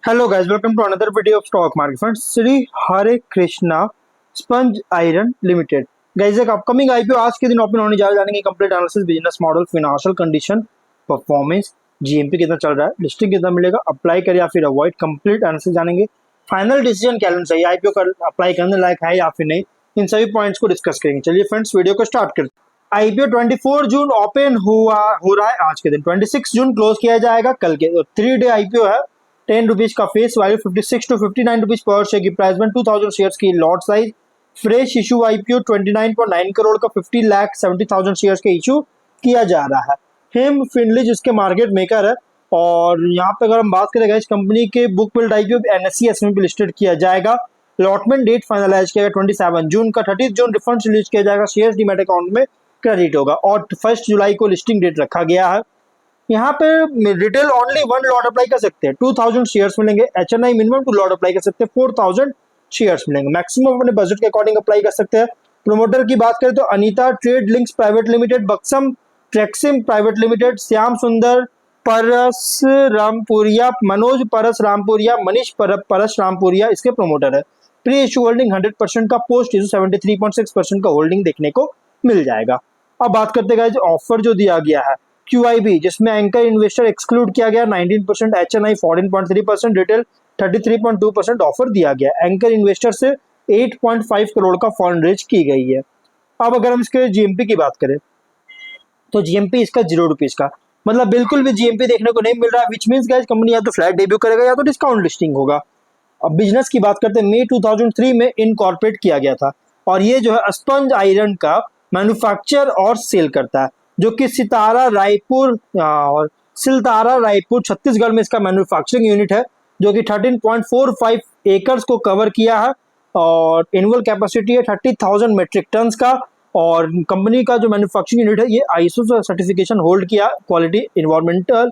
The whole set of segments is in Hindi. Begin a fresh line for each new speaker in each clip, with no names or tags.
Hello guys, welcome to another video of stock market friends. Shri Hare Krishna sponge iron limited guys एक अपकमिंग आईपीओ आज के दिन ओपन होने जा रहा है। जानेंगे complete analysis, business model, financial condition, performance, GMP कितना चल रहा है, लिस्टिंग कितना मिलेगा, अप्लाई करें या फिर अवॉइड, कंप्लीट एनालिसिस जानेंगे। फाइनल डिसीजन क्या लेना चाहिए, आईपीओ कर अप्लाई करने लायक है या फिर नहीं, इन सभी पॉइंट्स को डिस्कस करेंगे। चलिए फ्रेंड्स, वीडियो को स्टार्ट करते हैं। आईपीओ 24 जून ओपन हो रहा है आज के दिन। 26 जून क्लोज किया जाएगा कल के। 3 डे आईपीओ है। 10 रुपीज का face value, 56 to 59 rupees per share की प्राइस में, 2000 शेयर्स की lot size. Fresh issue IPO 29.9 crore का 50,70,000 शेयर्स के इशू किया जा रहा है। हिम फिनली जिसके मार्केट मेकर है। और यहाँ पे अगर हम बात करें इस कंपनी के book build IPO NSC SME पे लिस्टेड किया जाएगा। अलॉटमेंट डेट फाइनलाइज किया गया 27 जून का। 30 जून रिफंड रिलीज किया जाएगा, शेयर्स डीमैट अकाउंट में क्रेडिट होगा। और 1 जुलाई को लिस्टिंग डेट रखा गया है। यहाँ पे रिटेल ओनली 1 लॉट अप्लाई कर सकते हैं, 2000 शेयर्स मिलेंगे। एचएनआई मिनिमम 2 लॉट अप्लाई कर सकते हैं, 4000 शेयर्स मिलेंगे। मैक्सिमम अपने बजट के अकॉर्डिंग अप्लाई कर सकते हैं। प्रोमोटर की बात करें तो Anita trade links private limited, बक्सम ट्रेक्सिम प्राइवेट लिमिटेड, श्याम सुंदर परस रामपुरिया, मनोज परस रामपुरिया, मनीष परस रामपुरिया इसके प्रोमोटर है। प्री इशू होल्डिंग 100% का, पोस्ट इशू 73.6% का होल्डिंग देखने को मिल जाएगा। अब बात करते हैं ऑफर जो दिया गया है QIB, जिसमें एंकर इन्वेस्टर एक्सक्लूड किया गया 19%, HNI 14.3%, रिटेल 33.2% ऑफर दिया गया। एंकर इन्वेस्टर से 8.5 करोड़ का फंड रेज की गई है। अब अगर हम इसके जीएमपी की बात करें तो जीएमपी इसका 0 रुपीज का, मतलब बिल्कुल भी जीएमपी देखने को नहीं मिल रहा, विच मींस गाइस कंपनी या तो फ्लैट डेब्यू करेगा या तो डिस्काउंट लिस्टिंग होगा। अब बिजनेस की बात करते हैं, मई 2003 में इनकॉर्पोरेट किया गया था। और ये जो है स्पंज आयरन का मैन्युफैक्चर और सेल करता है, जो कि सितारा रायपुर छत्तीसगढ़ में इसका मैन्युफैक्चरिंग यूनिट है, जो कि 13.45 एकर्स को कवर किया है। और एनुअल कैपेसिटी है 30,000 मेट्रिक टन्स का। और कंपनी का जो मैन्युफैक्चरिंग यूनिट है ये आईएसओ सर्टिफिकेशन होल्ड किया क्वालिटी, इन्वायरमेंटल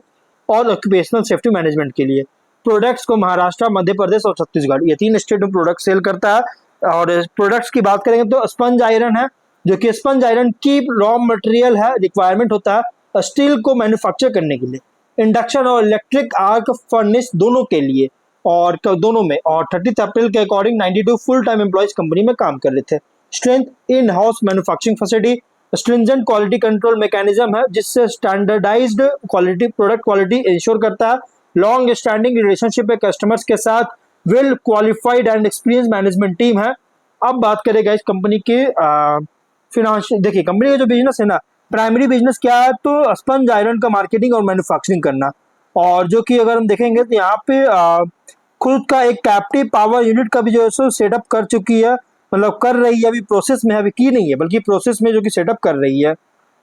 और ऑक्यूपेशनल सेफ्टी मैनेजमेंट के लिए। प्रोडक्ट्स को महाराष्ट्र, मध्य प्रदेश और छत्तीसगढ़, ये 3 स्टेट में प्रोडक्ट सेल करता है। और प्रोडक्ट्स की बात करेंगे तो स्पंज आयरन है, जो कि स्पंज आयरन की रॉ मटेरियल है, रिक्वायरमेंट होता है स्टील को मैन्युफैक्चर करने के लिए, इंडक्शन और इलेक्ट्रिक आर्क फर्नेस दोनों के लिए, और दोनों में। और 30 अप्रैल के according 92 full time employees company में काम कर रहे थे। Strength, in house manufacturing facility, stringent quality control mechanism है, जिससे standardized quality, product quality ensure करता है। लॉन्ग स्टैंडिंग रिलेशनशिप है कस्टमर्स के साथ। Well qualified and experience management team है। अब बात करेगा इस कंपनी के फिनेंशियल, देखिए कंपनी का जो बिजनेस है ना, प्राइमरी बिजनेस क्या है तो स्पंज आयरन का मार्केटिंग और मैन्युफैक्चरिंग करना। और जो कि अगर हम देखेंगे तो यहाँ पे खुद का एक कैप्टिव पावर यूनिट का भी जो है सो सेटअप कर चुकी है, मतलब कर रही है, अभी प्रोसेस में, अभी की नहीं है बल्कि प्रोसेस में जो कि सेटअप कर रही है।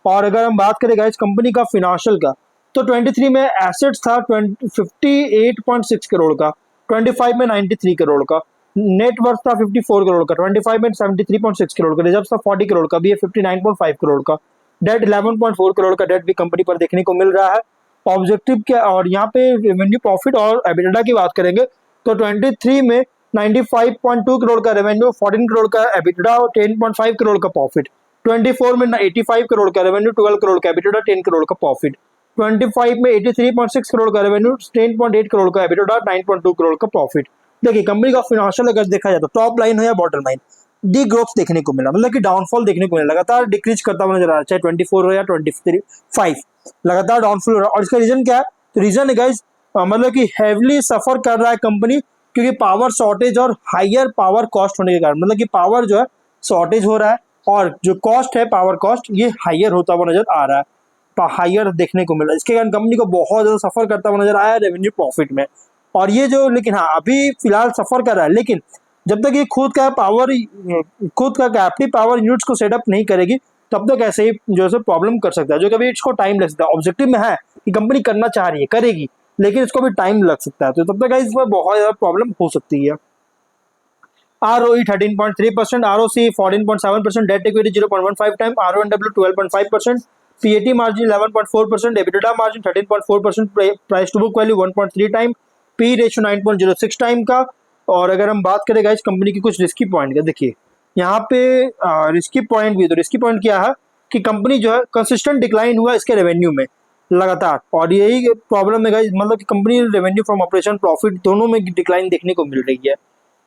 और अगर हम बात करें इस कंपनी का फिनेंशियल का, तो 23 में एसेट्स था 58.6 करोड़ का, 25 में 93 करोड़ का, नेट वर्थ था 54 करोड़ का, 25 में 73.6 करोड़ का, रिजर्व था 40 करोड़ का, भी 59.5 करोड़ का, डेट 11.4 करोड़ का डेट भी कंपनी पर देखने को मिल रहा है। ऑब्जेक्टिव क्या, और यहाँ पे रेवेन्यू, प्रॉफिट और एबिटा की बात करेंगे तो 23 में 95.2 करोड़ का रेवेन्यू, 14 करोड़ का एबिटा और 10.5 करोड़ का प्रॉफिट। 24 में 85 करोड़ का रेवेन्यू, 12 करोड़ का एबिटा, 10 करोड़ का प्रॉफिट। 25 में 83.6 करोड़ का रेवेन्यू, 10.8 करोड़ का एबिटा, 9.2 करोड़ का प्रॉफिट। देखिए कंपनी का फाइनेंशियल अगर देखा जाए तो टॉप लाइन हो या बॉटम लाइन, डी ग्रोथ देखने को मिला, मतलब कि डाउनफॉल देखने को मिला, लगातार डिक्रीज करता हुआ नजर आ रहा है, चाहे 24 हो या 25, लगातार डाउनफॉल हो रहा है। और इसका रीजन क्या है, तो रीजन है गाइस, मतलब कि हैवीली सफर कर रहा है कंपनी, क्योंकि पावर शॉर्टेज और हायर पावर कॉस्ट होने के कारण, मतलब कि पावर जो है शॉर्टेज हो रहा है और जो कॉस्ट है पावर कॉस्ट ये हायर होता हुआ नजर आ रहा है, हायर देखने को मिला। इसके कारण कंपनी को बहुत ज्यादा सफर करता हुआ नजर आया रेवेन्यू प्रॉफिट में। और ये जो, लेकिन हाँ अभी फिलहाल सफर कर रहा है, लेकिन जब तक ये खुद का कैप्टिव पावर यूनिट्स को सेटअप नहीं करेगी तब तक ऐसे ही जो है प्रॉब्लम कर सकता है, जो कभी इसको टाइम लग सकता है। ऑब्जेक्टिव में है कि कंपनी करना चाह रही है, करेगी, लेकिन इसको भी टाइम लग सकता है, तो तब तक इसमें बहुत ज्यादा प्रॉब्लम हो सकती है। ROE 13.3%, ROC 14.7%, debt equity 0.15 time, RONW 12.5%, PAT margin 11.4%, EBITDA margin 13.4%, price to book value 1.3 time, P ratio 9.06 time का। और अगर हम बात करें इस कंपनी की कुछ रिस्की पॉइंट का, देखिए यहाँ पे रिस्की पॉइंट भी, तो रिस्की पॉइंट क्या है कि कंपनी जो है कंसिस्टेंट डिक्लाइन हुआ इसके रेवेन्यू में, लगातार, और यही प्रॉब्लम है गाइस, मतलब कि company revenue from operation profit दोनों में डिक्लाइन देखने को मिल रही है।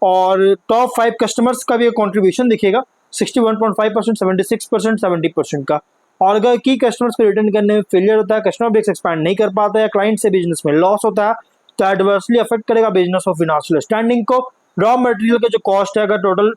और टॉप 5 कस्टमर्स का भी कंट्रीब्यूशन दिखेगा 61.5%, 76%, 70% का। और अगर की कस्टमर्स को रिटर्न करने में फेलियर होता है, कस्टमर बेस एक्सपैंड नहीं कर पाता है, क्लाइंट से बिजनेस में लॉस होता है, तो एडवर्सली अफेक्ट करेगा बिजनेस और फिनेंशियल स्टैंडिंग को। रॉ मटेरियल का जो कॉस्ट है, अगर टोटल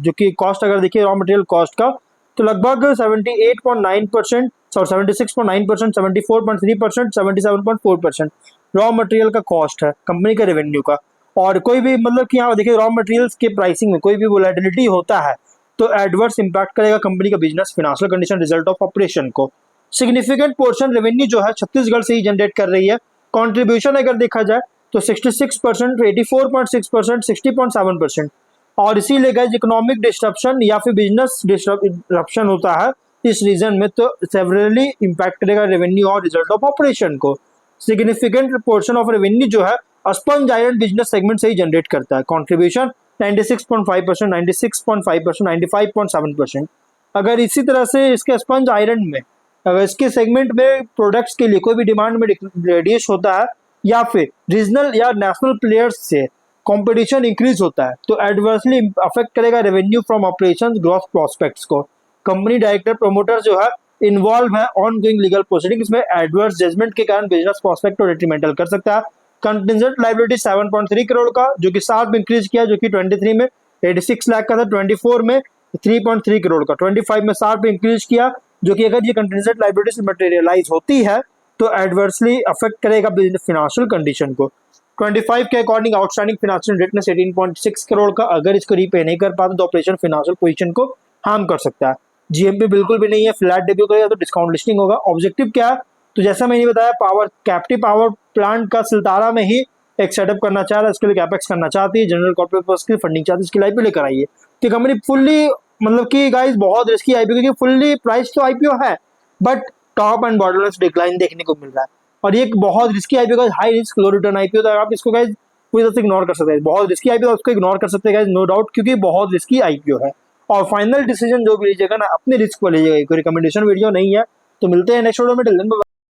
जो कि कॉस्ट अगर देखिए रॉ मटेरियल कॉस्ट का, तो लगभग 78.9%, सॉरी 76.9%, 74.3%, 77.4% रॉ मटेरियल का कॉस्ट है कंपनी का रेवेन्यू का। और कोई भी मतलब कि यहाँ देखिए रॉ मटेरियल्स के प्राइसिंग में कोई भी वोलेटिलिटी होता है तो एडवर्स इंपैक्ट करेगा कंपनी का business, financial condition, result of operation को। सिग्निफिकेंट पोर्शन रेवेन्यू जो है छत्तीसगढ़ से ही जनरेट कर रही है। कंट्रीब्यूशन अगर देखा जाए तो 66%, 84.6%, 60.7%। और इसीलिए गाइस इकोनॉमिक डिस्ट्रप्शन या फिर बिजनेस डिस्ट्रप्शन होता है इस रीजन में, तो सेवरली इंपैक्ट करेगा रेवेन्यू और रिजल्ट ऑफ ऑपरेशन को। सिग्निफिकेंट पोर्शन ऑफ रेवेन्यू जो है स्पंज आयरन बिजनेस सेगमेंट से ही जनरेट करता है। कंट्रीब्यूशन 96.5%, 96.5%, 95.7%। अगर इसी तरह से इसके स्पंज आयरन में अगर इसके सेगमेंट में प्रोडक्ट्स के लिए कोई भी डिमांड में रिड्यूस होता है या फिर रीजनल या नेशनल प्लेयर्स से कंपटीशन इंक्रीज होता है तो एडवर्सली अफेक्ट करेगा revenue from operations, growth prospects को। कंपनी डायरेक्टर प्रोमोटर जो है इन्वॉल्व है ऑन गोइंग लीगल प्रोसीडिंग्स में, एडवर्स जजमेंट के कारण बिजनेस प्रोस्पेक्ट को डिट्रीमेंटल कर सकता है। कंटिजेंट लायबिलिटी 7.3 करोड़ का जो कि 7 में इंक्रीज किया, जो कि 23 में 86 लाख का था, 24 में 3.3 करोड़ का, 25 में 7 पे इंक्रीज किया, जो कि अगर ये कंटिजेंट लायबिलिटी मटेरियलाइज होती है तो एडवर्सली अफेक्ट करेगा बिजनेस फिनेंशियल कंडीशन को। 25 के according outstanding financial indebtedness 18.6 crore का, अगर इसको रीपे नहीं कर पाते तो ऑपरेशन फिनेंशियल पोजीशन को हार्म कर सकता है। जीएमपी बिल्कुल भी नहीं है, फ्लैट डेब्यू करेगा तो डिस्काउंट लिस्टिंग होगा। ऑब्जेक्टिव क्या है, तो जैसा मैंने बताया पावर कैप्टिव पावर प्लांट का सिलतारा में ही एक सेटअप करना चाह रहा है, इसके लिए कैपेक्स करना चाहती है, जनरल कॉर्पोरेट पर्पस की फंडिंग चाहती है, इसके लिए आईपीओ लेकर आई है। तो कंपनी फुल्ली मतलब कि गाइस बहुत रिस्की आईपीओ, क्योंकि फुल्ली प्राइस तो आईपीओ है but top and bottom decline देखने को मिल रहा है। और ये एक बहुत रिस्की आईपीओ का हाई रिस्क लो रिटर्न आईपीओ, तो आप इसको गाइस पूरी तरह से इग्नोर कर सकते हैं। बहुत रिस्की आईपीओ उसको इग्नोर कर सकते हैं गाइस, नो डाउट, क्योंकि बहुत रिस्की आईपीओ है। और फाइनल डिसीजन जो भी लीजिएगा ना अपने रिस्क पर लीजिएगा, कोई रिकमेंडेशन वीडियो नहीं है। तो मिलते हैं नेक्स्ट वीडियो में, टिल देन बाय।